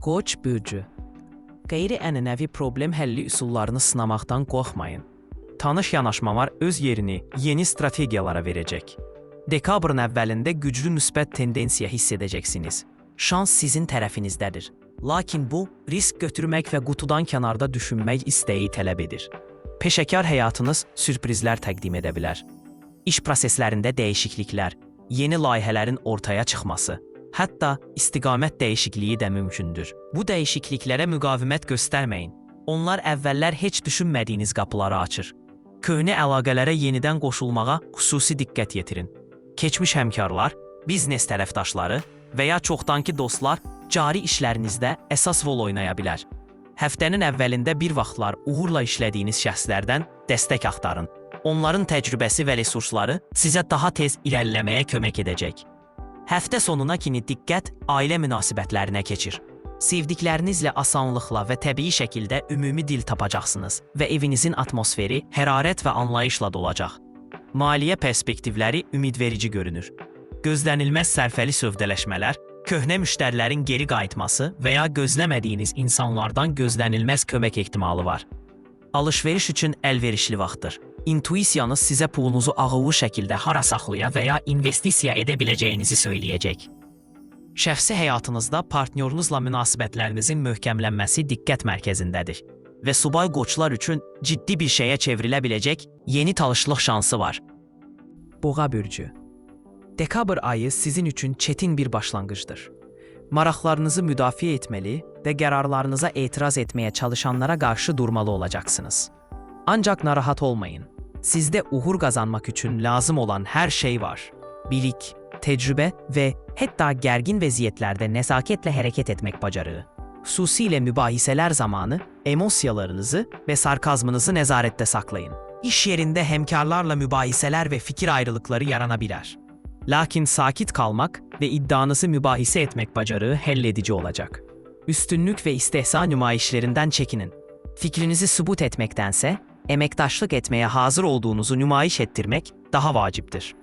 Qoç bürcü. Qeyri-ənənəvi problem həlli üsullarını sınamaqdan qorxmayın. Tanış yanaşmalar öz yerini yeni strategiyalara verəcək. Dekabrın əvvəlində güclü müsbət tendensiya hiss edəcəksiniz. Şans sizin tərəfinizdədir. Lakin bu, risk götürmək və qutudan kənarda düşünmək istəyi tələb edir. Peşəkar həyatınız sürprizlər təqdim edə bilər. İş proseslərində dəyişikliklər, yeni layihələrin ortaya çıxması, hətta istiqamət dəyişikliyi də mümkündür. Bu dəyişikliklərə müqavimət göstərməyin. Onlar əvvəllər heç düşünmədiyiniz qapıları açır. Köhnə əlaqələrə yenidən qoşulmağa xüsusi diqqət yetirin. Keçmiş həmkarlar, biznes tərəfdaşları və ya çoxdankı dostlar cari işlərinizdə əsas rol oynaya bilər. Həftənin əvvəlində bir vaxtlar uğurla işlədiyiniz şəxslərdən dəstək axtarın. Onların təcrübəsi və resursları sizə daha tez irəliləməyə kömək edəcək. Həftə sonuna kimi diqqət ailə münasibətlərinə keçir. Sevdiklərinizlə asanlıqla və təbii şəkildə ümumi dil tapacaqsınız və evinizin atmosferi hərarət və anlayışla dolacaq. Maliyyə perspektivləri ümidverici görünür. Gözlənilməz sərfəli sövdələşmələr, köhnə müştərilərin geri qayıtması və ya gözləmədiyiniz insanlardan gözlənilməz kömək ehtimalı var. Alış-veriş üçün əlverişli vaxtdır. İntuisiyanız sizə pulunuzu ağıllı şəkildə hara saxlaya və ya investisiya edə biləcəyinizi söyləyəcək. Şəxsi həyatınızda partnyorunuzla münasibətlərinizin möhkəmlənməsi diqqət mərkəzindədir və subay qoçlar üçün ciddi bir şeyə çevrilə biləcək yeni tanışlıq şansı var. Boğa bürcü. Dekabr ayı sizin üçün çətin bir başlanğıcdır. Maraqlarınızı müdafiə etməli və qərarlarınıza etiraz etməyə çalışanlara qarşı durmalı olacaqsınız. Ancaq narahat olmayın. Sizdə uğur qazanmaq üçün lazım olan hər şey var. Bilik, təcrübə və hətta gərgin vəziyyətlərdə nəzakətlə hərəkət etmək bacarığı. Xüsusilə mübahisələr zamanı emosiyalarınızı və sarkazmınızı nəzarətdə saxlayın. İş yerində həmkarlarla mübahisələr və fikir ayrılıqları yarana bilər. Lakin sakit qalmaq və iddianızı mübahisə etmək bacarığı həlledici olacaq. Üstünlük və istehza nümayişlərindən çəkinin. Fikrinizi sübut etməkdənsə, əməkdaşlıq etməyə hazır olduğunuzu nümayiş etdirmək daha vacibdir.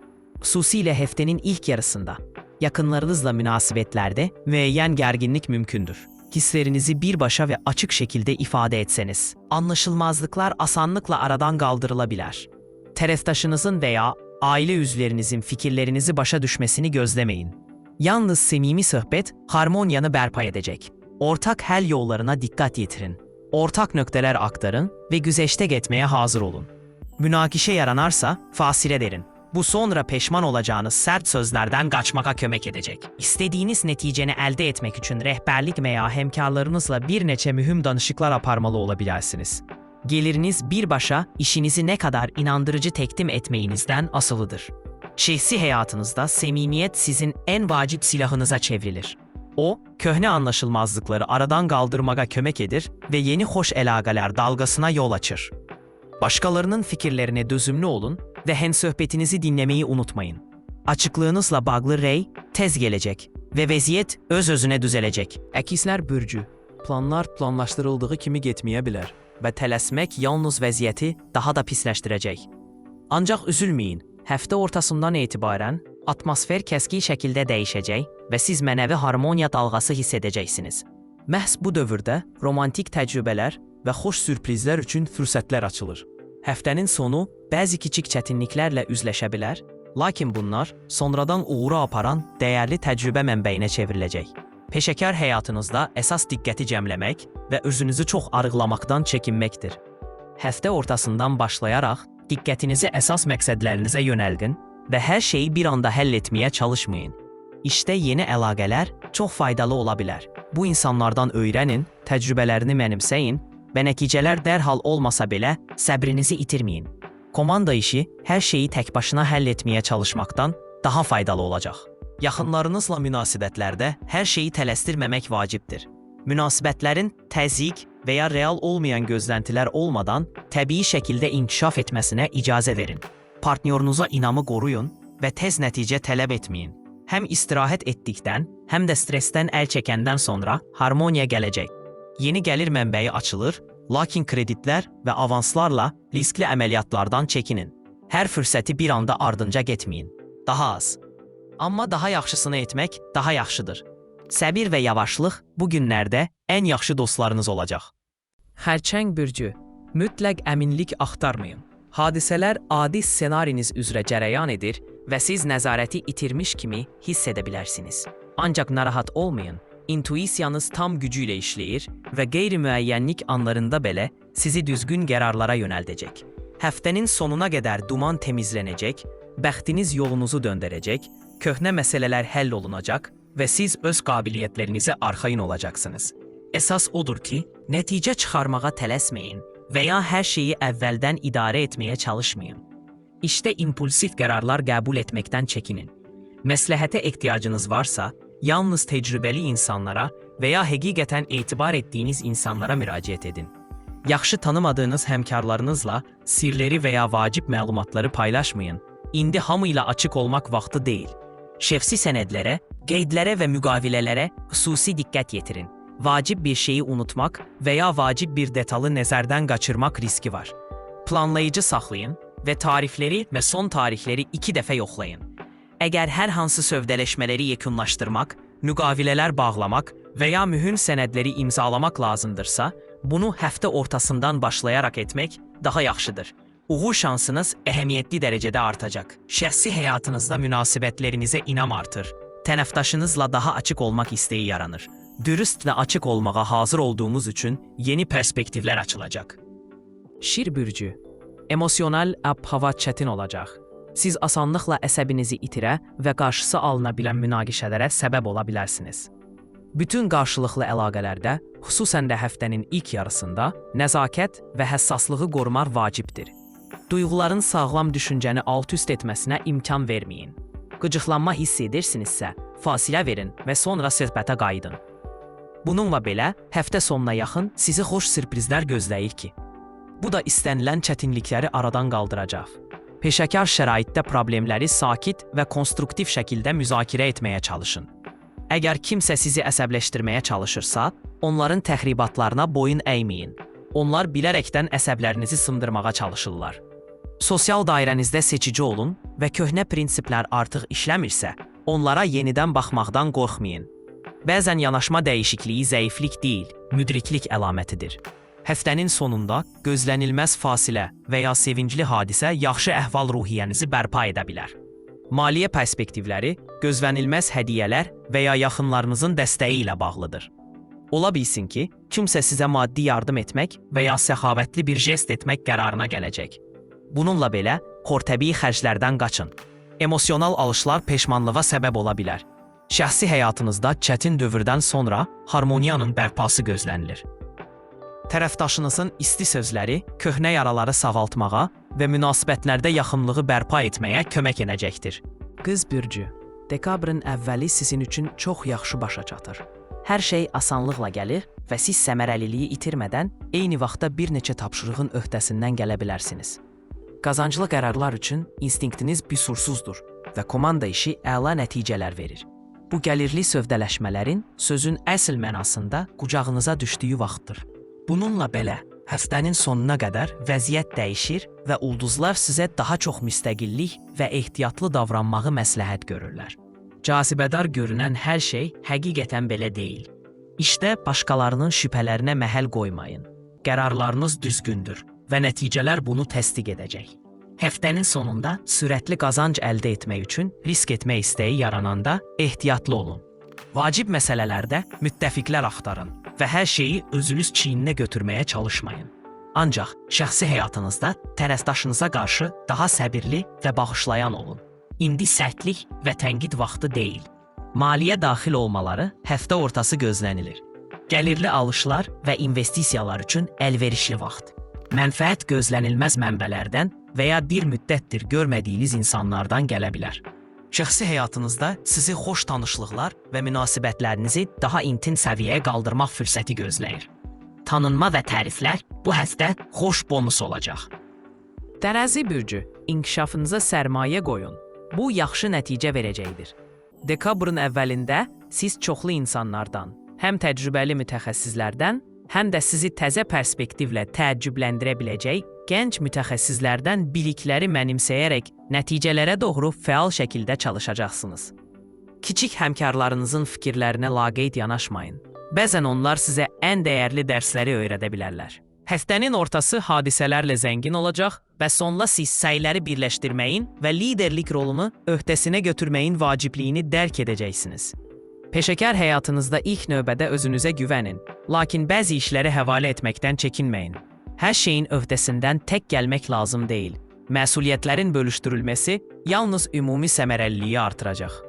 Xüsusilə həftənin ilk yarısında, yaxınlarınızla münasibətlərdə müəyyən gərginlik mümkündür. Hisslərinizi birbaşa və açıq şəkildə ifadə etsəniz, anlaşılmazlıqlar asanlıqla aradan qaldırıla bilər. Tərəfdaşınızın və ya ailə üzvlərinizin fikirlərinizi başa düşməsini gözləməyin. Yalnız səmimi söhbət harmoniyanı bərpa edəcək. Ortaq həll yollarına diqqət yetirin. Ortaq nöqtələr aktarın və güzəştə getməyə hazır olun. Münaqişə yaranarsa fasilə verin. Bu sonra peşman olacağınız sərt sözlərdən qaçmağa kömək edəcək. İstədiyiniz nəticəni əldə etmək üçün rəhbərlik və ya həmkarlarınızla bir neçə mühüm danışıqlar aparmalı ola bilərsiniz. Geliriniz birbaşa işinizi nə qədər inandırıcı təqdim etməyinizdən asılıdır. Şəxsi həyatınızda səmimiyyət sizin ən vacib silahınıza çevrilir. O, köhnə anlaşılmazlıqları aradan qaldırmağa kömək edir və yeni xoş əlaqələr dalğasına yol açır. Başqalarının fikirlərinə dözümlü olun və həmsöhbətinizi dinləməyi unutmayın. Açıqlığınızla bağlı rəy tez gələcək və vəziyyət öz-özünə düzələcək. Əkizlər bürcü. Planlar planlaşdırıldığı kimi getməyə bilər və tələsmək yalnız vəziyyəti daha da pisləşdirəcək. Ancaq üzülməyin, həftə ortasından etibarən atmosfer kəskin şəkildə dəyişəcək və siz mənəvi harmoniya dalğası hiss edəcəksiniz. Məhz bu dövrdə romantik təcrübələr və xoş sürprizlər üçün fürsətlər açılır. Həftənin sonu bəzi kiçik çətinliklərlə üzləşə bilər, lakin bunlar sonradan uğura aparan dəyərli təcrübə mənbəyinə çevriləcək. Peşəkar həyatınızda əsas diqqəti cəmləmək və özünüzü çox arıqlamaqdan çəkinməkdir. Həftə ortasından başlayaraq diqqətinizi əsas məqsədlərinizə yönəldin və hər şeyi bir anda həll etməyə çalışmayın. İşdə yeni əlaqələr çox faydalı ola bilər. Bu insanlardan öyrənin, təcrübələrini mənimsəyin və nəticələr dərhal olmasa belə səbrinizi itirməyin. Komanda işi hər şeyi tək başına həll etməyə çalışmaqdan daha faydalı olacaq. Yaxınlarınızla münasibətlərdə hər şeyi tələsdirməmək vacibdir. Münasibətlərin təzyiq və ya real olmayan gözləntilər olmadan təbii şəkildə inkişaf etməsinə icazə verin. Partnyorunuza inamı qoruyun və tez nəticə tələb etməyin. Həm istirahət etdikdən, həm də stressdən əl çəkəndən sonra harmoniya gələcək. Yeni gəlir mənbəyi açılır, lakin kreditlər və avanslarla riskli əməliyyatlardan çəkinin. Hər fürsəti bir anda ardınca getməyin. Daha az. Amma daha yaxşısını etmək daha yaxşıdır. Səbir və yavaşlıq bu günlərdə ən yaxşı dostlarınız olacaq. Xərçəng bürcü, mütləq əminlik axtarmayın. Hadisələr adi ssenariniz üzrə cərəyan edir və siz nəzarəti itirmiş kimi hiss edə bilərsiniz. Ancaq narahat olmayın, intuisiyanız tam gücü ilə işləyir və qeyri-müəyyənlik anlarında belə sizi düzgün qərarlara yönəldəcək. Həftənin sonuna qədər duman temizlənəcək, bəxtiniz yolunuzu döndərəcək, köhnə məsələlər həll olunacaq və siz öz qabiliyyətlərinizə arxayın olacaqsınız. Əsas odur ki, nəticə çıxarmağa tələsməyin və ya hər şeyi əvvəldən idarə etməyə çalışmayın. İşdə impulsiv qərarlar qəbul etməkdən çəkinin. Məsləhətə ehtiyacınız varsa, yalnız təcrübəli insanlara və ya həqiqətən etibar etdiyiniz insanlara müraciət edin. Yaxşı tanımadığınız həmkarlarınızla sirləri və ya vacib məlumatları paylaşmayın. İndi hamı ilə açıq olmaq vaxtı deyil. Şəxsi sənədlərə, qeydlərə və müqavilələrə xüsusi diqqət yetirin. Vacib bir şeyi unutmaq və ya vacib bir detalı nəzərdən qaçırmaq riski var. Planlayıcı saxlayın və tarifləri və son tarixləri 2 dəfə yoxlayın. Əgər hər hansı sövdələşmələri yekunlaşdırmaq, müqavilələr bağlamaq və ya mühüm sənədləri imzalamaq lazımdırsa, bunu həftə ortasından başlayaraq etmək daha yaxşıdır. Uğur şansınız əhəmiyyətli dərəcədə artacaq. Şəxsi həyatınızda münasibətlərinizə inam artır. Tərəfdaşınızla daha açıq olmaq istəyi yaranır. Dürüst və açıq olmağa hazır olduğunuz üçün yeni perspektivlər açılacaq. Şir bürcü, emosional ab-hava çətin olacaq. Siz asanlıqla əsəbinizi itirə və qarşısı alına bilən münaqişələrə səbəb ola bilərsiniz. Bütün qarşılıqlı əlaqələrdə, xüsusən də həftənin ilk yarısında, nəzakət və həssaslığı qorumaq vacibdir. Duyğuların sağlam düşüncəni alt-üst etməsinə imkan verməyin. Qıcıqlanma hiss edirsinizsə, fasilə verin və sonra söhbətə qayıdın. Bununla belə, həftə sonuna yaxın sizi xoş sürprizlər gözləyir ki, bu da istənilən çətinlikləri aradan qaldıracaq. Peşəkar şəraitdə problemləri sakit və konstruktiv şəkildə müzakirə etməyə çalışın. Əgər kimsə sizi əsəbləşdirməyə çalışırsa, onların təxribatlarına boyun əyməyin. Onlar bilərəkdən əsəblərinizi sındırmağa çalışırlar. Sosial dairənizdə seçici olun və köhnə prinsiplər artıq işləmirsə, onlara yenidən baxmaqdan qorxmayın. Bəzən yanaşma dəyişikliyi zəiflik deyil, müdriklik əlamətidir. Həftənin sonunda gözlənilməz fasilə və ya sevincli hadisə yaxşı əhval-ruhiyyənizi bərpa edə bilər. Maliyyə perspektivləri, gözlənilməz hədiyyələr və ya yaxınlarınızın dəstəyi ilə bağlıdır. Ola bilsin ki, kimsə sizə maddi yardım etmək və ya səxavətli bir jest etmək qərarına gələcək. Bununla belə, xortəbii xərclərdən qaçın. Emosional alışlar peşmanlığa səbəb ola bilər. Şəxsi həyatınızda çətin dövrdən sonra harmoniyanın bərpası gözlənilir. Tərəfdaşınızın isti sözləri köhnə yaraları sağaltmağa və münasibətlərdə yaxınlığı bərpa etməyə kömək edəcəkdir. Qız bürcü, dekabrın əvvəli sizin üçün çox yaxşı başa çatır. Hər şey asanlıqla gəlir və siz səmərəliliyi itirmədən eyni vaxtda bir neçə tapşırığın öhdəsindən gələ bilərsiniz. Qazanclı qərarlar üçün instinktiniz büsursuzdur və komanda işi əla nəticələr verir. Bu gəlirli sövdələşmələrin sözün əsl mənasında qucağınıza düşdüyü vaxtdır. Bununla belə, həftənin sonuna qədər vəziyyət dəyişir və ulduzlar sizə daha çox müstəqillik və ehtiyatlı davranmağı məsləhət görürlər. Cazibədar görünən hər şey həqiqətən belə deyil. İşdə başqalarının şübhələrinə məhəl qoymayın. Qərarlarınız düzgündür və nəticələr bunu təsdiq edəcək. Həftənin sonunda sürətli qazanc əldə etmək üçün risk etmək istəyi yarananda ehtiyatlı olun. Vacib məsələlərdə müttəfiqlər axtarın və hər şeyi özünüz çiyninə götürməyə çalışmayın. Ancaq şəxsi həyatınızda tərəfdaşınıza qarşı daha səbirli və bağışlayan olun. İndi sərtlik və tənqid vaxtı deyil. Maliyyə daxil olmaları həftə ortası gözlənilir. Gəlirli alışlar və investisiyalar üçün əlverişli vaxt. Mənfəət gözlənilməz mənbələrdən və ya bir müddətdir görmədiyiniz insanlardan gələ bilər. Şəxsi həyatınızda sizi xoş tanışlıqlar və münasibətlərinizi daha intim səviyyəyə qaldırmaq fürsəti gözləyir. Tanınma və təriflər bu həftə xoş bonus olacaq. Tərəzi bürcü, inkişafınıza sərmayə qoyun. Bu yaxşı nəticə verəcəkdir. Dekabrın əvvəlində siz çoxlu insanlardan, həm təcrübəli mütəxəssislərdən, həm də sizi təzə perspektivlə təəccübləndirə biləcək gənc mütəxəssislərdən bilikləri mənimsəyərək nəticələrə doğru fəal şəkildə çalışacaqsınız. Kiçik həmkarlarınızın fikirlərinə laqeyd yanaşmayın. Bəzən onlar sizə ən dəyərli dərsləri öyrədə bilərlər. Həftənin ortası hadisələrlə zəngin olacaq və sonda siz səyləri birləşdirməyin və liderlik rolunu öhdəsinə götürməyin vacibliyini dərk edəcəksiniz. Peşəkar həyatınızda ilk növbədə özünüzə güvənin, lakin bəzi işləri həvalə etməkdən çəkinməyin. Hər şeyin öhdəsindən tək gəlmək lazım deyil. Məsuliyyətlərin bölüşdürülməsi yalnız ümumi səmərəliliyi artıracaq.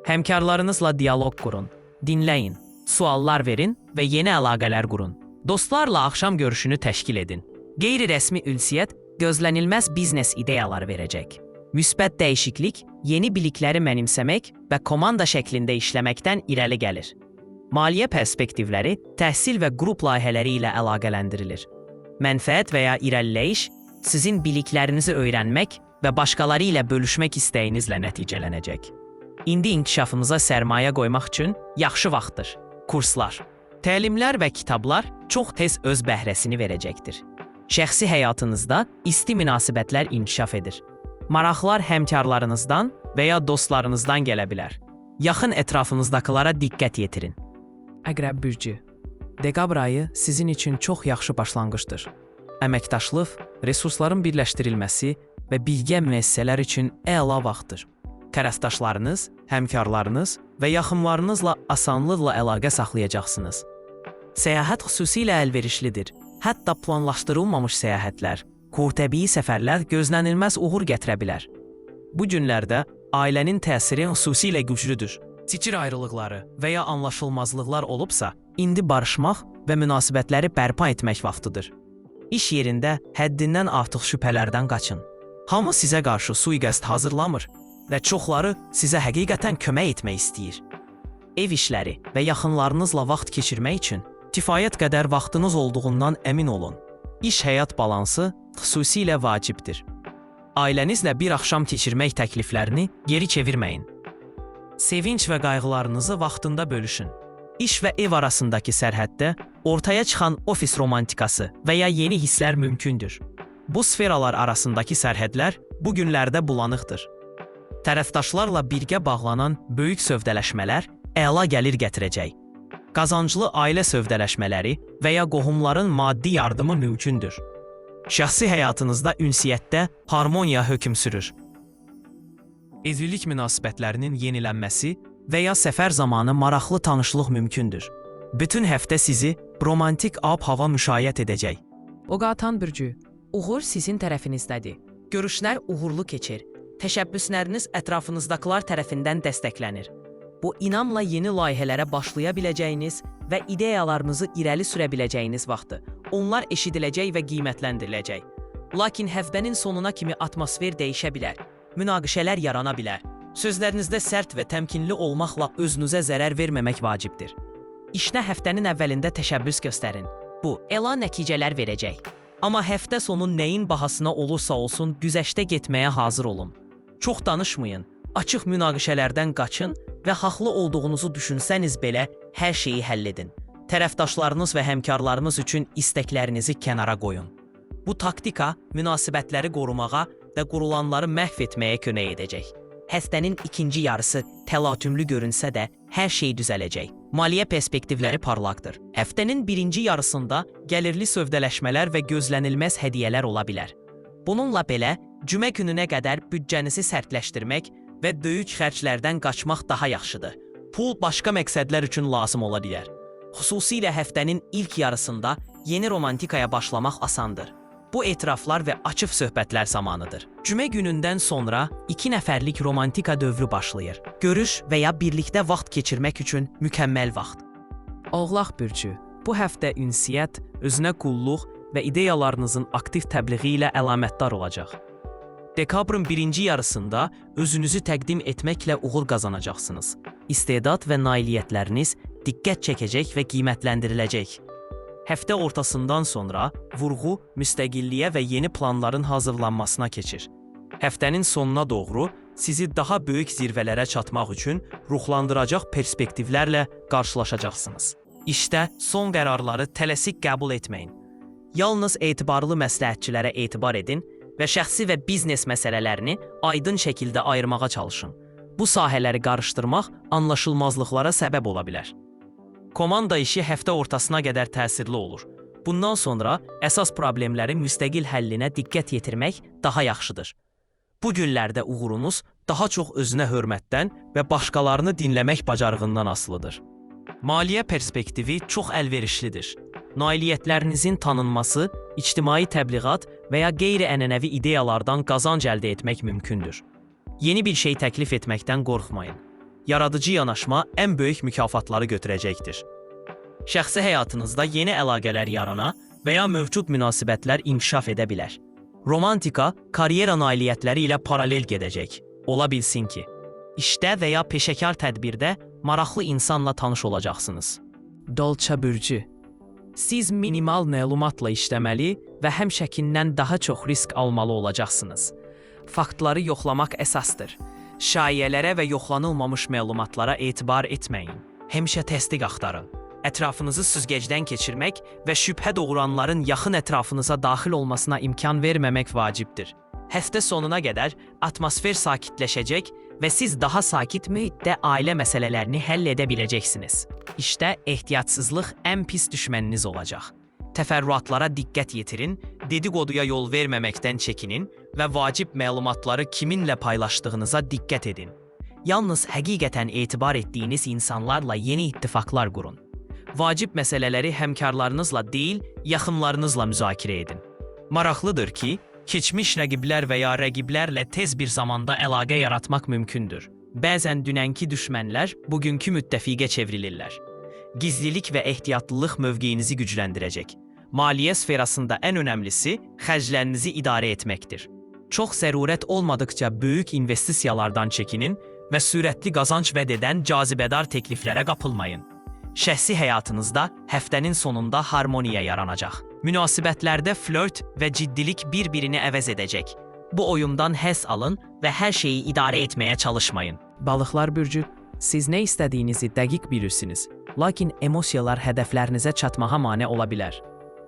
Həmkarlarınızla dialoq qurun, dinləyin, suallar verin və yeni əlaqələr qurun. Dostlarla axşam görüşünü təşkil edin. Qeyri-rəsmi ünsiyyət gözlənilməz biznes ideyaları verəcək. Müsbət dəyişiklik, yeni bilikləri mənimsəmək və komanda şəklində işləməkdən irəli gəlir. Maliyyə perspektivləri təhsil və qrup layihələri ilə əlaqələndirilir. Mənfəət və ya irəliləyiş sizin biliklərinizi öyrənmək və başqaları ilə bölüşmək istəyinizlə nəticələnəcək. İndi inkişafınıza sərmayə qoymaq üçün yaxşı vaxtdır. Kurslar, təlimlər və kitablar çox tez öz bəhrəsini verəcəkdir. Şəxsi həyatınızda isti münasibətlər inkişaf edir. Maraqlar həmkarlarınızdan və ya dostlarınızdan gələ bilər. Yaxın ətrafınızdakılara diqqət yetirin. Əqrəb bürcü. Dekabr ayı sizin üçün çox yaxşı başlanğıcdır. Əməkdaşlıq, resursların birləşdirilməsi və bilgə müəssisələr üçün əla vaxtdır. Tərəfdaşlarınız, həmkarlarınız və yaxınlarınızla asanlıqla əlaqə saxlayacaqsınız. Səyahət xüsusilə əlverişlidir. Hətta planlaşdırılmamış səyahətlər, qurtəbii səfərlər gözlənilməz uğur gətirə bilər. Bu günlərdə ailənin təsiri xüsusilə güclüdür. Fikir ayrılıqları və ya anlaşılmazlıqlar olubsa, indi barışmaq və münasibətləri bərpa etmək vaxtıdır. İş yerində həddindən artıq şübhələrdən qaçın. Hamı sizə qarşı sui-qəsd hazırlamır və çoxları sizə həqiqətən kömək etmək istəyir. Ev işləri və yaxınlarınızla vaxt keçirmək üçün kifayət qədər vaxtınız olduğundan əmin olun. İş-həyat balansı xüsusilə vacibdir. Ailənizlə bir axşam keçirmək təkliflərini geri çevirməyin. Sevinç və qayğılarınızı vaxtında bölüşün. İş və ev arasındakı sərhəddə ortaya çıxan ofis romantikası və ya yeni hisslər mümkündür. Bu sferalar arasındakı sərhədlər bu günlərdə bulanıqdır. Tərəfdaşlarla birgə bağlanan böyük sövdələşmələr əla gəlir gətirəcək. Qazanclı ailə sövdələşmələri və ya qohumların maddi yardımı mümkündür. Şəxsi həyatınızda ünsiyyətdə harmoniya hökm sürür. Evlilik münasibətlərinin yenilənməsi və ya səfər zamanı maraqlı tanışlıq mümkündür. Bütün həftə sizi romantik ab-hava müşayiət edəcək. Oqatan bürcü, uğur sizin tərəfinizdədir. Görüşlər uğurlu keçir. Təşəbbüsləriniz ətrafınızdakılar tərəfindən dəstəklənir. Bu inamla yeni layihələrə başlaya biləcəyiniz və ideyalarınızı irəli sürə biləcəyiniz vaxtdır. Onlar eşidiləcək və qiymətləndiriləcək. Lakin həftənin sonuna kimi atmosfer dəyişə bilər. Münaqişələr yarana bilər. Sözlərinizdə sərt və təmkinli olmaqla özünüzə zərər verməmək vacibdir. İşinə həftənin əvvəlində təşəbbüs göstərin. Bu, elan nəticələr verəcək. Amma həftə sonu nəyin bahasına olursa olsun güzəştə getməyə hazır olun. Çox danışmayın, açıq münaqişələrdən qaçın və haqlı olduğunuzu düşünsəniz belə hər şeyi həll edin. Tərəfdaşlarınız və həmkarlarınız üçün istəklərinizi kənara qoyun. Bu taktika münasibətləri qorumağa və qurulanları məhv etməyə kömək edəcək. Həftənin ikinci yarısı təlatümlü görünsə də hər şey düzələcək. Maliyyə perspektivləri parlaqdır. Həftənin birinci yarısında gəlirli sövdələşmələr və gözlənilməz hədiyyələr ola bilər. Bununla belə, cümə gününə qədər büdcənizi sərtləşdirmək və böyük xərclərdən qaçmaq daha yaxşıdır. Pul başqa məqsədlər üçün lazım ola bilər. Xüsusilə həftənin ilk yarısında yeni romantikaya başlamaq asandır. Bu etiraflar və açıq söhbətlər zamanıdır. Cümə günündən sonra 2 nəfərlik romantika dövrü başlayır. Görüş və ya birlikdə vaxt keçirmək üçün mükəmməl vaxt. Oğlaq bürcü, bu həftə ünsiyyət, özünə qulluq və ideyalarınızın aktiv təbliği ilə əlamətdar olacaq. Dekabrın birinci yarısında özünüzü təqdim etməklə uğur qazanacaqsınız. İstedad və nailiyyətləriniz diqqət çəkəcək və qiymətləndiriləcək. Həftə ortasından sonra vurğu, müstəqilliyə və yeni planların hazırlanmasına keçir. Həftənin sonuna doğru sizi daha böyük zirvələrə çatmaq üçün ruhlandıracaq perspektivlərlə qarşılaşacaqsınız. İşdə son qərarları tələsik qəbul etməyin. Yalnız etibarlı məsləhətçilərə etibar edin və şəxsi və biznes məsələlərini aydın şəkildə ayırmağa çalışın. Bu sahələri qarışdırmaq anlaşılmazlıqlara səbəb ola bilər. Komanda işi həftə ortasına qədər təsirli olur. Bundan sonra əsas problemlərin müstəqil həllinə diqqət yetirmək daha yaxşıdır. Bu günlərdə uğurunuz daha çox özünə hörmətdən və başqalarını dinləmək bacarığından asılıdır. Maliyyə perspektivi çox əlverişlidir. Nailiyyətlərinizin tanınması, ictimai təbliğat və ya qeyri-ənənəvi ideyalardan qazanc əldə etmək mümkündür. Yeni bir şey təklif etməkdən qorxmayın. Yaradıcı yanaşma ən böyük mükafatları götürəcəkdir. Şəxsi həyatınızda yeni əlaqələr yarana və ya mövcud münasibətlər inkişaf edə bilər. Romantika karyera nailiyyətləri ilə paralel gedəcək. Ola bilsin ki, işdə və ya peşəkar tədbirdə maraqlı insanla tanış olacaqsınız. Dolça bürcü. Siz minimal məlumatla işləməli və həmişəkindən daha çox risk almalı olacaqsınız. Faktları yoxlamaq əsasdır. Şayiələrə və yoxlanılmamış məlumatlara etibar etməyin. Həmişə təsdiq axtarın. Ətrafınızı süzgəcdən keçirmək və şübhə doğuranların yaxın ətrafınıza daxil olmasına imkan verməmək vacibdir. Həftə sonuna qədər atmosfer sakitləşəcək və siz daha sakit mühitdə ailə məsələlərini həll edə biləcəksiniz. İşdə ehtiyatsızlıq ən pis düşməniniz olacaq. Təfərrüatlara diqqət yetirin, dedikoduya yol verməməkdən çəkinin və vacib məlumatları kiminlə paylaşdığınıza diqqət edin. Yalnız həqiqətən etibar etdiyiniz insanlarla yeni ittifaqlar qurun. Vacib məsələləri həmkarlarınızla deyil, yaxınlarınızla müzakirə edin. Maraqlıdır ki, keçmiş rəqiblər və ya rəqiblərlə tez bir zamanda əlaqə yaratmaq mümkündür. Bəzən dünənki düşmənlər bugünkü müttəfiqə çevrilirlər. Gizlilik və ehtiyatlılıq mövqeyinizi gücləndirəcək. Maliyyə sferasında ən önəmlisi xərclərinizi idarə etməkdir. Çox zərurət olmadıqca böyük investisiyalardan çəkinin və sürətli qazanc vəd edən cazibədar təkliflərə qapılmayın. Şəxsi həyatınızda həftənin sonunda harmoniya yaranacaq. Münasibətlərdə flört və ciddilik bir-birini əvəz edəcək. Bu oyundan həzz alın və hər şeyi idarə etməyə çalışmayın. Balıqlar bürcü, siz nə istədiyinizi dəqiq bilirsiniz, lakin emosiyalar hədəflərinizə çatmağa mane ola bilər.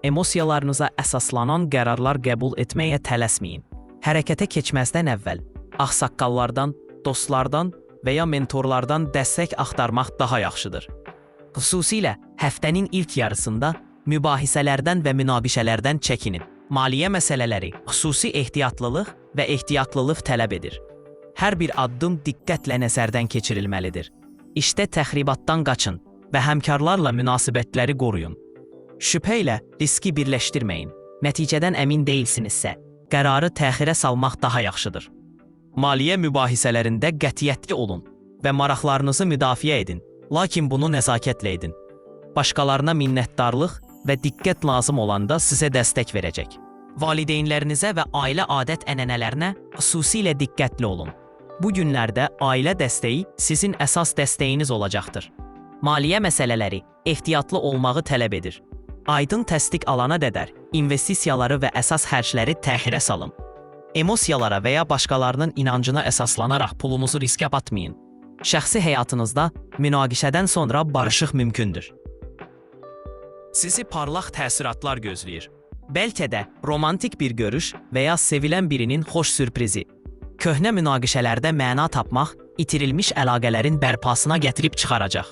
Emosiyalarınıza əsaslanan qərarlar qəbul etməyə tələsməyin. Hərəkətə keçməzdən əvvəl ağsaqqallardan, dostlardan və ya mentorlardan dəstək axtarmaq daha yaxşıdır. Xüsusilə həftənin ilk yarısında mübahisələrdən və münaqişələrdən çəkinin. Maliyyə məsələləri xüsusi ehtiyatlılıq və ehtiyatlılıq tələb edir. Hər bir addım diqqətlə nəzərdən keçirilməlidir. İşdə təxribatdan qaçın və həmkarlarla münasibətləri qoruyun. Şübhə ilə riski birləşdirməyin. Nəticədən əmin deyilsinizsə, qərarı təxirə salmaq daha yaxşıdır. Maliyyə mübahisələrində qətiyyətli olun və maraqlarınızı müdafiə edin. Lakin bunu nəzakətlə edin. Başqalarına minnətdarlıq və diqqət lazım olanda sizə dəstək verəcək. Valideynlərinizə və ailə adət-ənənələrinə xüsusilə diqqətli olun. Bu günlərdə ailə dəstəyi sizin əsas dəstəyiniz olacaqdır. Maliyyə məsələləri ehtiyatlı olmağı tələb edir. Aydın təsdiq alana qədər investisiyaları və əsas xərcləri təxirə salın. Emosiyalara və ya başqalarının inancına əsaslanaraq pulunuzu riskə batmayın. Şəxsi həyatınızda münaqişədən sonra barışıq mümkündür. Sizi parlaq təsiratlar gözləyir. Bəlkə də romantik bir görüş və ya sevilən birinin xoş sürprizi. Köhnə münaqişələrdə məna tapmaq itirilmiş əlaqələrin bərpasına gətirib çıxaracaq.